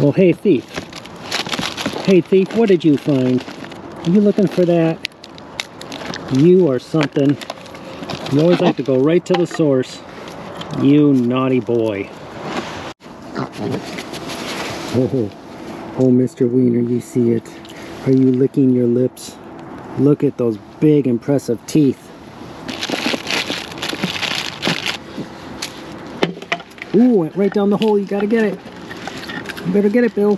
Well, hey thief. Hey thief, what did you find? Are you looking for that? You or something. You always like to go right to the source. You naughty boy. Oh, Mr. Wiener, you see it. Are you licking your lips? Look at those big, impressive teeth. Ooh, went right down the hole. You gotta get it. You better get it, Bill.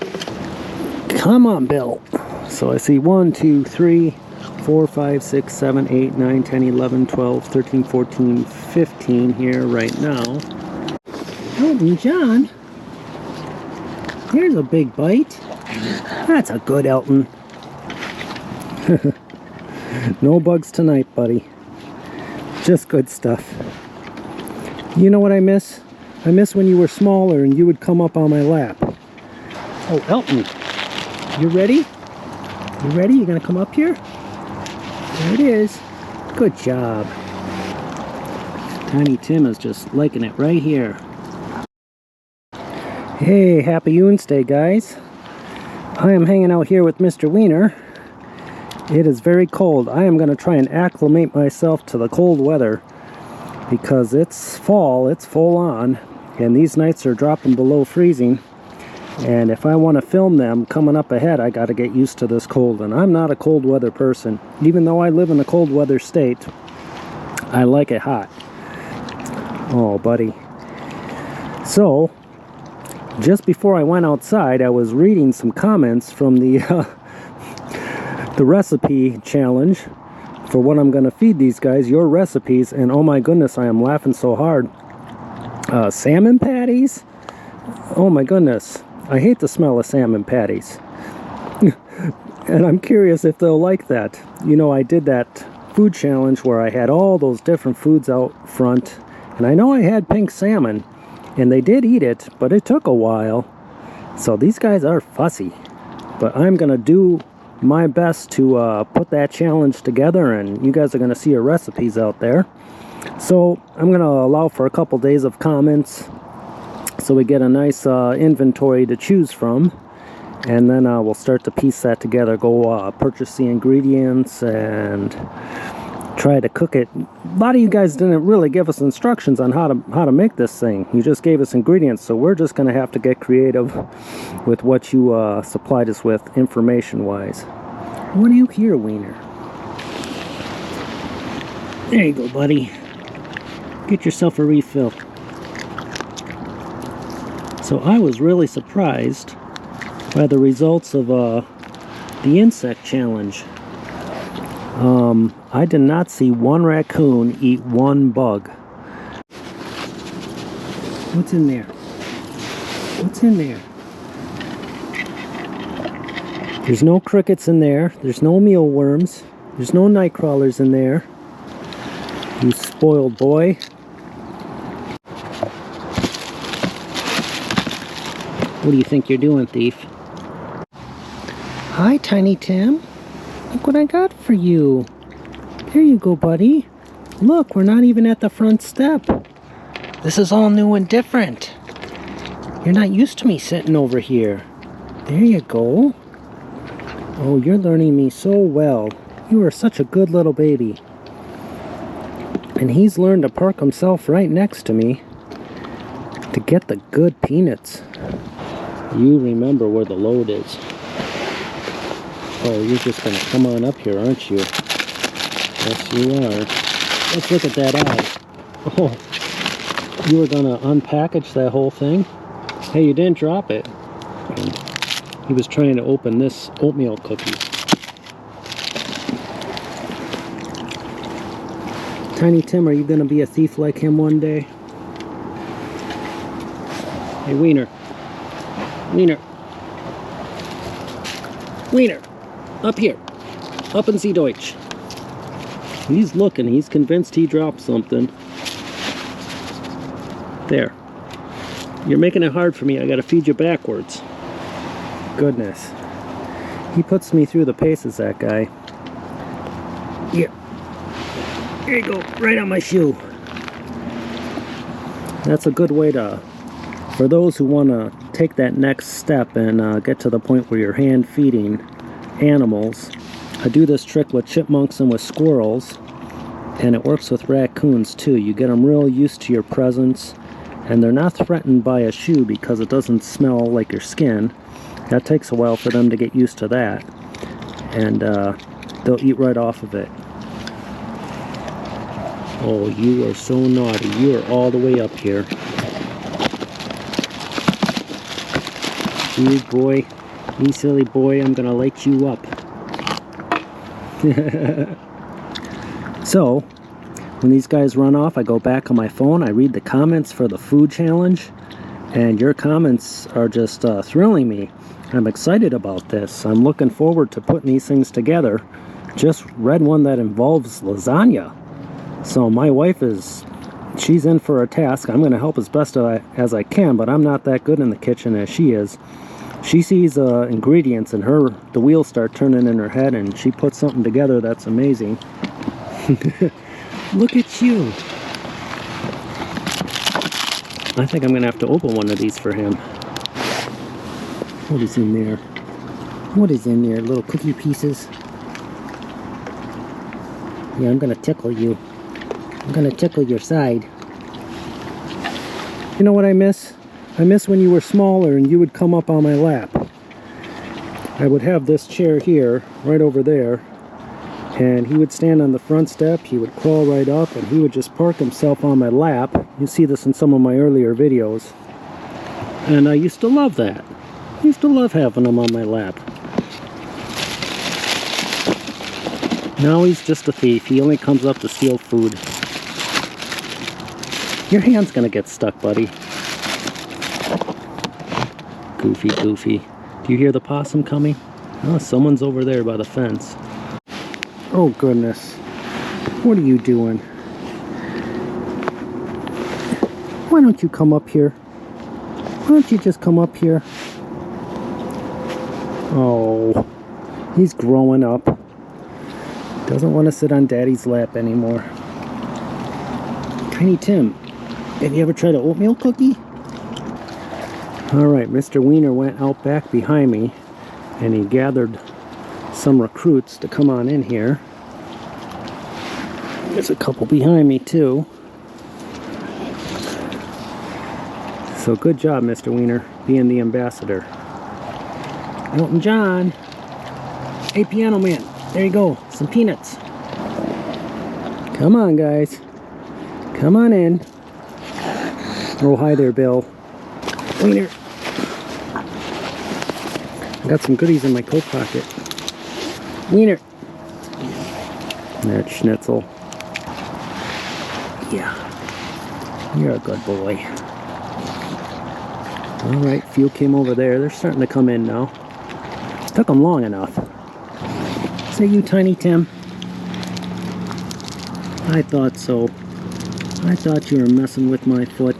Come on, Bill. So I see 1, 2, 3, 4, 5, 6, 7, 8, 9, 10, 11, 12, 13, 14, 15 here right now. Elton John? Here's a big bite. That's a good Elton. No bugs tonight, buddy. Just good stuff. You know what I miss? I miss when you were smaller and you would come up on my lap. Oh, Elton. You ready? You ready? You gonna come up here? There it is. Good job. Tiny Tim is just liking it right here. Hey, happy OONSDAY, guys. I am hanging out here with Mr. Wiener. It is very cold. I am going to try and acclimate myself to the cold weather because it's fall, it's full on, and these nights are dropping below freezing. And if I want to film them coming up ahead, I got to get used to this cold. And I'm not a cold weather person. Even though I live in a cold weather state, I like it hot. Oh, buddy. So, just before I went outside, I was reading some comments from the recipe challenge for what I'm going to feed these guys, your recipes, and oh my goodness, I am laughing so hard. Salmon patties? Oh my goodness. I hate the smell of salmon patties. And I'm curious if they'll like that. You know, I did that food challenge where I had all those different foods out front, and I know I had pink salmon, and they did eat it, but it took a while. So these guys are fussy. But I'm going to do my best to put that challenge together, and you guys are going to see your recipes out there. So I'm going to allow for a couple days of comments so we get a nice inventory to choose from, and then we'll start to piece that together, go purchase the ingredients and try to cook it. A lot of you guys didn't really give us instructions on how to make this thing. You just gave us ingredients, so we're just going to have to get creative with what you supplied us with information-wise. What do you hear, Wiener? There you go, buddy. Get yourself a refill. So I was really surprised by the results of the insect challenge. I did not see one raccoon eat one bug. What's in there? What's in there? There's no crickets in there. There's no mealworms. There's no night crawlers in there. You spoiled boy. What do you think you're doing, thief? Hi, Tiny Tim. Look what I got for you. Here you go, buddy. Look, we're not even at the front step. This is all new and different. You're not used to me sitting over here. There you go. Oh, you're learning me so well. You are such a good little baby. And he's learned to park himself right next to me to get the good peanuts. You remember where the load is. Oh, you're just going to come on up here, aren't you? Yes, you are. Let's look at that eye. Oh, you were going to unpackage that whole thing? Hey, you didn't drop it. He was trying to open this oatmeal cookie. Tiny Tim, are you going to be a thief like him one day? Hey, Wiener. Wiener. Wiener. Up here. Up in Sie Deutsch. He's looking. He's convinced he dropped something. There. You're making it hard for me. I gotta feed you backwards. Goodness. He puts me through the paces, that guy. Here. Here you go. Right on my shoe. That's a good way to... For those who want to take that next step and get to the point where you're hand feeding animals. I do this trick with chipmunks and with squirrels, and it works with raccoons too. You get them real used to your presence, and they're not threatened by a shoe because it doesn't smell like your skin. That takes a while for them to get used to that, and they'll eat right off of it. Oh, you are so naughty. You are all the way up here. You boy, you silly boy, I'm gonna light you up. So, when these guys run off, I go back on my phone, I read the comments for the food challenge, and your comments are just thrilling me. I'm excited about this. I'm looking forward to putting these things together. Just read one that involves lasagna. So my wife she's in for a task. I'm going to help as best as I can, but I'm not that good in the kitchen as she is. She sees ingredients and the wheels start turning in her head, and she puts something together that's amazing. Look at you. I think I'm going to have to open one of these for him. What is in there? What is in there? Little cookie pieces? Yeah, I'm going to tickle you. I'm going to tickle your side. You know what I miss? I miss when you were smaller and you would come up on my lap. I would have this chair here, right over there, and he would stand on the front step, he would crawl right up, and he would just park himself on my lap. You see this in some of my earlier videos. And I used to love that. I used to love having him on my lap. Now he's just a thief. He only comes up to steal food. Your hand's gonna get stuck, buddy. Goofy, goofy. Do you hear the possum coming? Oh, someone's over there by the fence. Oh, goodness. What are you doing? Why don't you come up here? Why don't you just come up here? Oh, he's growing up. Doesn't want to sit on Daddy's lap anymore. Tiny Tim, have you ever tried an oatmeal cookie? Alright, Mr. Wiener went out back behind me, and he gathered some recruits to come on in here. There's a couple behind me too. So good job, Mr. Wiener, being the ambassador. Elton John. Hey, piano man, there you go, some peanuts. Come on, guys. Come on in. Oh, hi there, Bill. Wiener. I got some goodies in my coat pocket. Wiener. That schnitzel. Yeah. You're a good boy. Alright, few came over there. They're starting to come in now. Took them long enough. Say you, Tiny Tim. I thought so. I thought you were messing with my foot.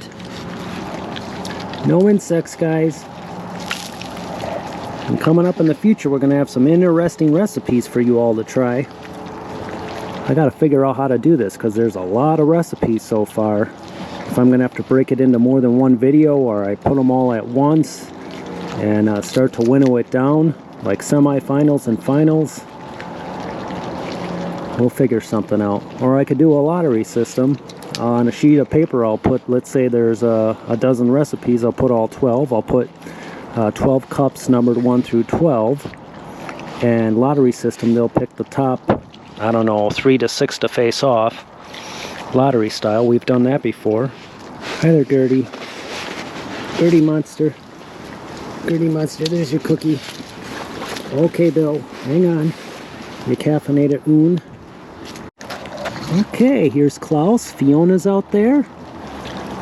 No insects, guys. And coming up in the future, we're going to have some interesting recipes for you all to try. I got to figure out how to do this because there's a lot of recipes so far. If I'm going to have to break it into more than one video, or I put them all at once and start to winnow it down, like semifinals and finals, we'll figure something out. Or I could do a lottery system. On a sheet of paper, I'll put, let's say there's a dozen recipes, I'll put all 12. I'll put 12 cups numbered 1 through 12. And lottery system, they'll pick the top, I don't know, 3 to 6 to face off. Lottery style, we've done that before. Hi there, Gertie. Gertie Monster. Gertie Monster, there's your cookie. Okay, Bill, hang on. Your caffeinated Oon. Okay, here's Klaus. Fiona's out there.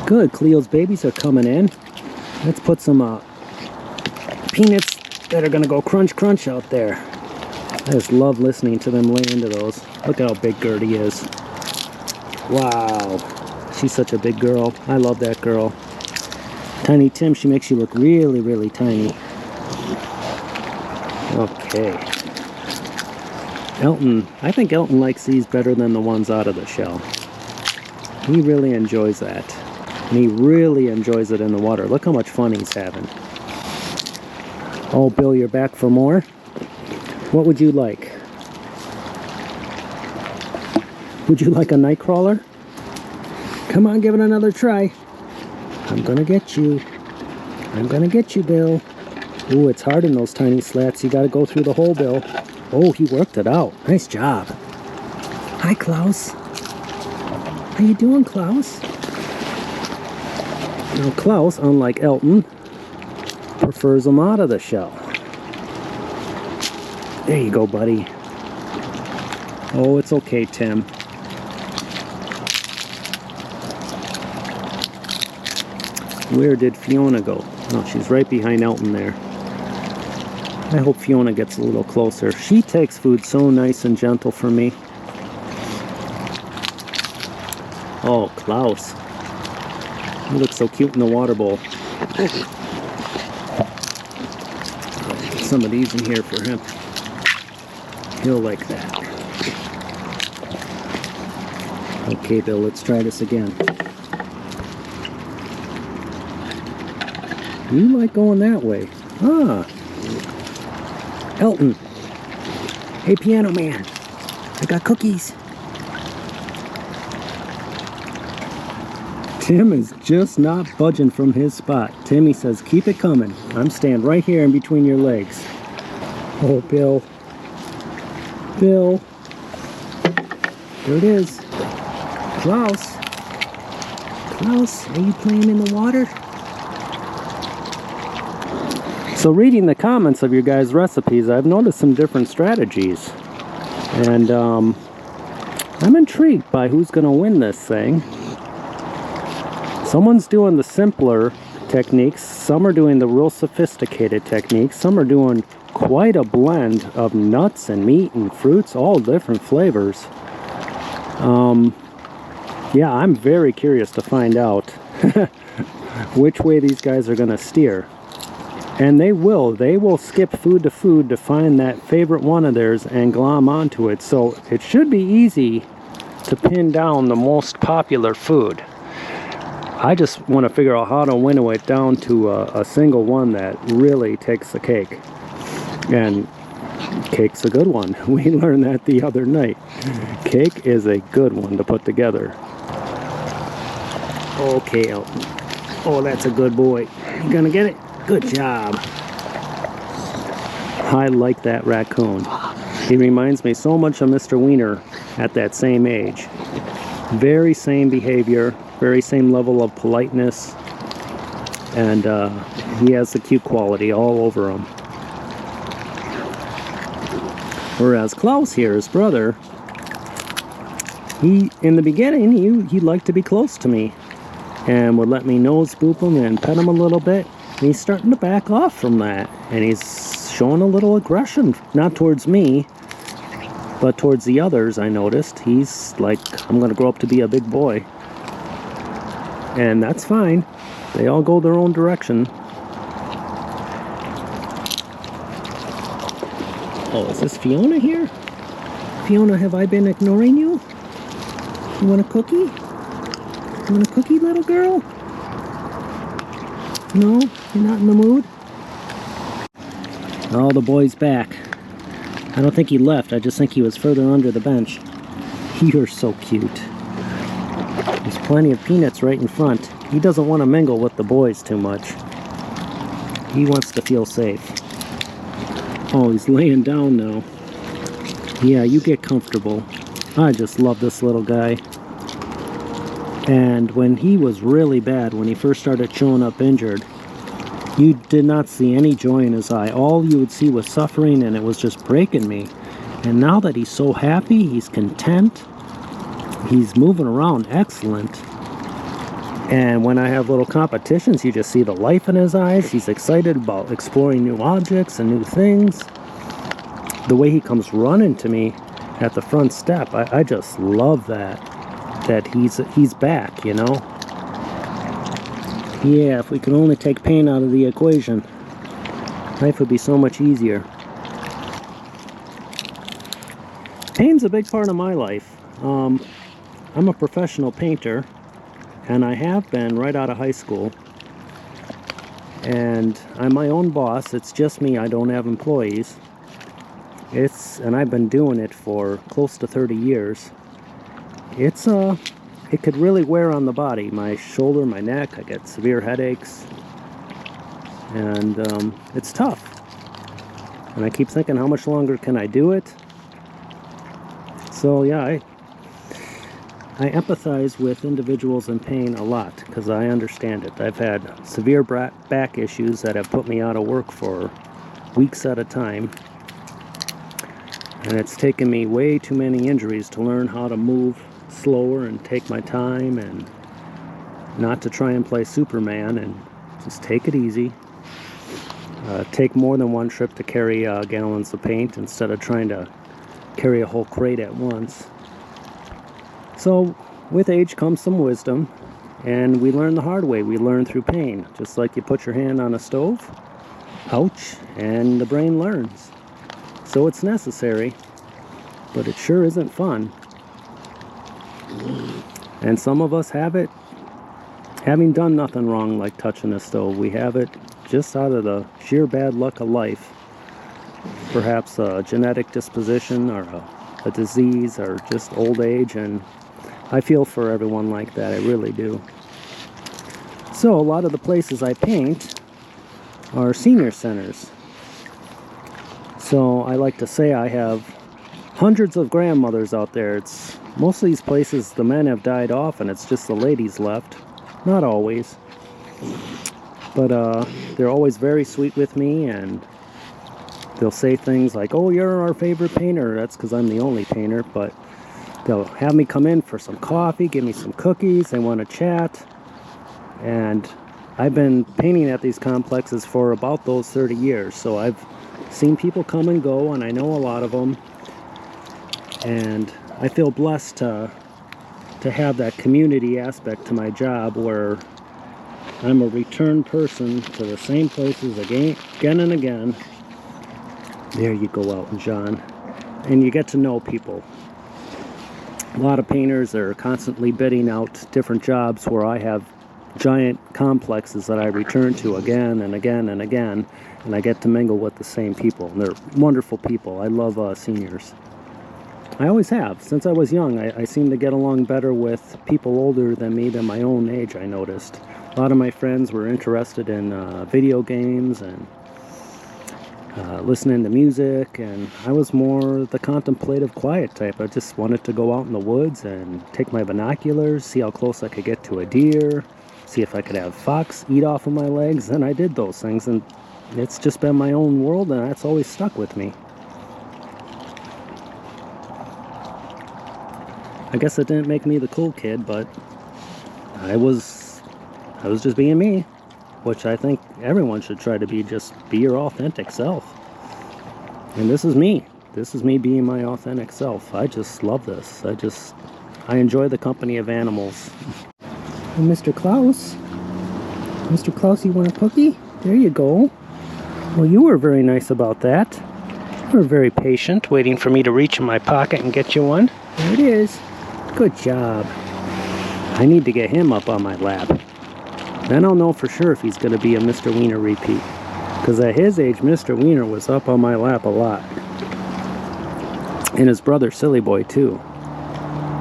Good, Cleo's babies are coming in. Let's put some peanuts that are gonna go crunch crunch out there. I just love listening to them lay into those. Look at how big Gertie is. Wow, she's such a big girl. I love that girl. Tiny Tim, she makes you look really, really tiny. Okay. Elton, I think Elton likes these better than the ones out of the shell. He really enjoys that. And he really enjoys it in the water. Look how much fun he's having. Oh, Bill, you're back for more? What would you like? Would you like a night crawler? Come on, give it another try. I'm gonna get you. I'm gonna get you, Bill. Ooh, it's hard in those tiny slats. You gotta go through the hole, Bill. Oh, he worked it out. Nice job. Hi, Klaus. How you doing, Klaus? Now, Klaus, unlike Elton, prefers them out of the shell. There you go, buddy. Oh, it's okay, Tim. Where did Fiona go? Oh, she's right behind Elton there. I hope Fiona gets a little closer. She takes food so nice and gentle for me. Oh, Klaus. He looks so cute in the water bowl. Get some of these in here for him. He'll like that. Okay, Bill, let's try this again. You like going that way. Ah. Elton. Hey, Piano Man. I got cookies. Tim is just not budging from his spot. Timmy says, keep it coming. I'm staying right here in between your legs. Oh, Bill. Bill. There it is. Klaus. Klaus, are you playing in the water? So reading the comments of your guys' recipes, I've noticed some different strategies. And I'm intrigued by who's going to win this thing. Someone's doing the simpler techniques, some are doing the real sophisticated techniques, some are doing quite a blend of nuts and meat and fruits, all different flavors. Yeah, I'm very curious to find out which way these guys are going to steer. And they will skip food to find that favorite one of theirs and glom onto it. So it should be easy to pin down the most popular food. I just want to figure out how to winnow it down to a single one that really takes the cake. And cake's a good one. We learned that the other night. Cake is a good one to put together. Okay, Elton. Oh, that's a good boy. You gonna get it? Good job. I like that raccoon. He reminds me so much of Mr. Wiener at that same age. Very same behavior. Very same level of politeness, and he has the cute quality all over him. Whereas Klaus here, his brother, in the beginning he liked to be close to me and would let me nose boop him and pet him a little bit. And he's starting to back off from that, and he's showing a little aggression, not towards me, but towards the others. I noticed he's like, I'm gonna grow up to be a big boy. And that's fine. They all go their own direction. Oh, is this Fiona here? Fiona, have I been ignoring you? You want a cookie? You want a cookie, little girl? No? You're not in the mood? Oh, the boy's back. I don't think he left. I just think he was further under the bench. You're so cute. There's plenty of peanuts right in front. He doesn't want to mingle with the boys too much. He wants to feel safe. Oh, he's laying down now. Yeah, you get comfortable. I just love this little guy. And when he was really bad, when he first started showing up injured, you did not see any joy in his eye. All you would see was suffering, and it was just breaking me. And now that he's so happy, he's content, he's moving around excellent. And when I have little competitions, you just see the life in his eyes. He's excited about exploring new objects and new things. The way he comes running to me at the front step, I just love that he's back, you know. Yeah, if we could only take pain out of the equation, life would be so much easier. Pain's a big part of my life. I'm a professional painter, and I have been right out of high school. And I'm my own boss. It's just me. I don't have employees. And I've been doing it for close to 30 years. It could really wear on the body. My shoulder, my neck, I get severe headaches. And it's tough. And I keep thinking, how much longer can I do it? So yeah, I empathize with individuals in pain a lot because I understand it. I've had severe back issues that have put me out of work for weeks at a time. And it's taken me way too many injuries to learn how to move slower and take my time and not to try and play Superman and just take it easy. Take more than one trip to carry gallons of paint instead of trying to carry a whole crate at once. So with age comes some wisdom, and we learn the hard way. We learn through pain, just like you put your hand on a stove, ouch, and the brain learns. So it's necessary, but it sure isn't fun. And some of us have it having done nothing wrong, like touching a stove. We have it just out of the sheer bad luck of life. Perhaps a genetic disposition or a disease or just old age, and I feel for everyone like that, I really do. So a lot of the places I paint are senior centers. So I like to say I have hundreds of grandmothers out there. Most of these places, the men have died off and it's just the ladies left. Not always. But they're always very sweet with me, and they'll say things like, oh, you're our favorite painter. That's because I'm the only painter. But they'll have me come in for some coffee, give me some cookies. They want to chat. And I've been painting at these complexes for about those 30 years. So I've seen people come and go, and I know a lot of them. And I feel blessed to have that community aspect to my job where I'm a return person to the same places again and again. There you go, Elton John. And you get to know people. A lot of painters are constantly bidding out different jobs where I have giant complexes that I return to again and again and again. And I get to mingle with the same people. And they're wonderful people. I love seniors. I always have. Since I was young, I seem to get along better with people older than me than my own age, I noticed. A lot of my friends were interested in video games and listening to music, and I was more the contemplative, quiet type. I just wanted to go out in the woods and take my binoculars, see how close I could get to a deer, see if I could have fox eat off of my legs, and I did those things, and it's just been my own world, and that's always stuck with me. I guess it didn't make me the cool kid, but I was just being me, which I think everyone should try to be. Just be your authentic self. And this is me. This is me being my authentic self. I just love this. I enjoy the company of animals. And Mr. Klaus? Mr. Klaus, you want a cookie? There you go. Well, you were very nice about that. You were very patient, waiting for me to reach in my pocket and get you one. There it is. Good job. I need to get him up on my lap. Then I'll know for sure if he's going to be a Mr. Wiener repeat. Because at his age, Mr. Wiener was up on my lap a lot. And his brother, Silly Boy, too.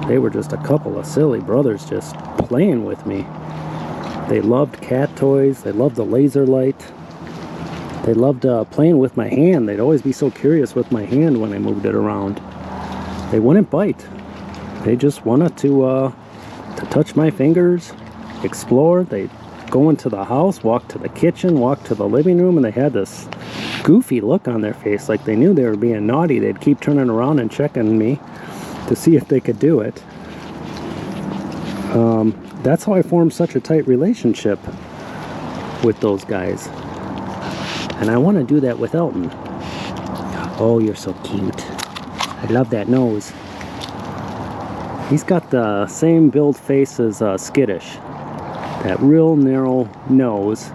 They were just a couple of silly brothers just playing with me. They loved cat toys. They loved the laser light. They loved playing with my hand. They'd always be so curious with my hand when I moved it around. They wouldn't bite. They just wanted to touch my fingers, explore. They'd go into the house, walk to the kitchen, walk to the living room, and they had this goofy look on their face, like they knew they were being naughty. They'd keep turning around and checking me to see if they could do it. That's how I formed such a tight relationship with those guys. And I want to do that with Elton. Oh, you're so cute. I love that nose. He's got the same build face as Skittish. That real narrow nose.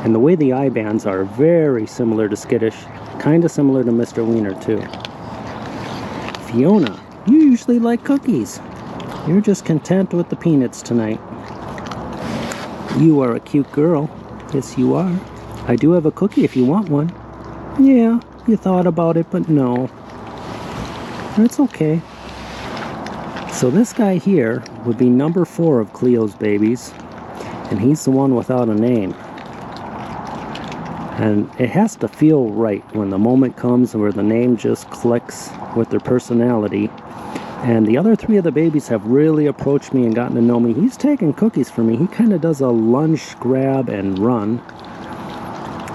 And the way the eye bands are very similar to Skittish. Kind of similar to Mr. Wiener, too. Fiona, you usually like cookies. You're just content with the peanuts tonight. You are a cute girl. Yes, you are. I do have a cookie if you want one. Yeah, you thought about it, but no. That's okay. So this guy here would be number 4 of Cleo's babies, and he's the one without a name. And it has to feel right when the moment comes where the name just clicks with their personality. And the other 3 of the babies have really approached me and gotten to know me. He's taking cookies for me. He kind of does a lunge, grab, and run.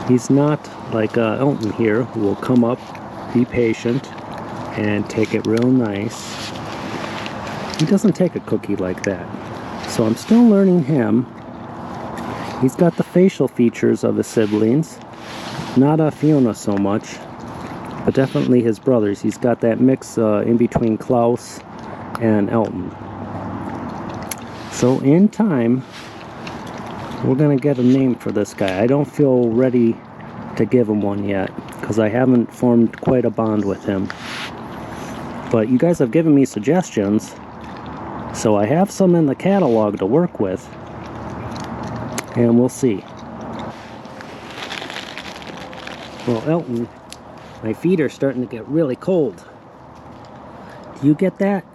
He's not like Elton here, who will come up, be patient, and take it real nice. He doesn't take a cookie like that. So I'm still learning him. He's got the facial features of his siblings. Not Fiona so much, but definitely his brothers. He's got that mix in between Klaus and Elton. So in time, we're gonna get a name for this guy. I don't feel ready to give him one yet, because I haven't formed quite a bond with him. But you guys have given me suggestions, so I have some in the catalog to work with, and we'll see. Well, Elton, my feet are starting to get really cold. Do you get that?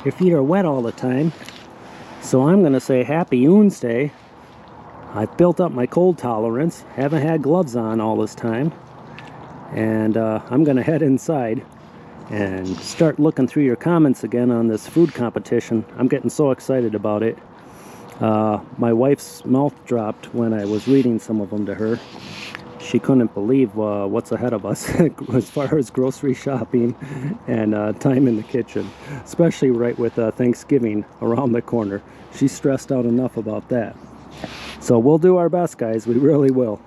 Your feet are wet all the time. So I'm going to say happy OONSDAY. I've built up my cold tolerance. Haven't had gloves on all this time. And I'm going to head inside and start looking through your comments again on this food competition. I'm getting so excited about it. My wife's mouth dropped when I was reading some of them to her. She couldn't believe what's ahead of us as far as grocery shopping and time in the kitchen, especially right with Thanksgiving around the corner. She's stressed out enough about that. So we'll do our best, guys. We really will.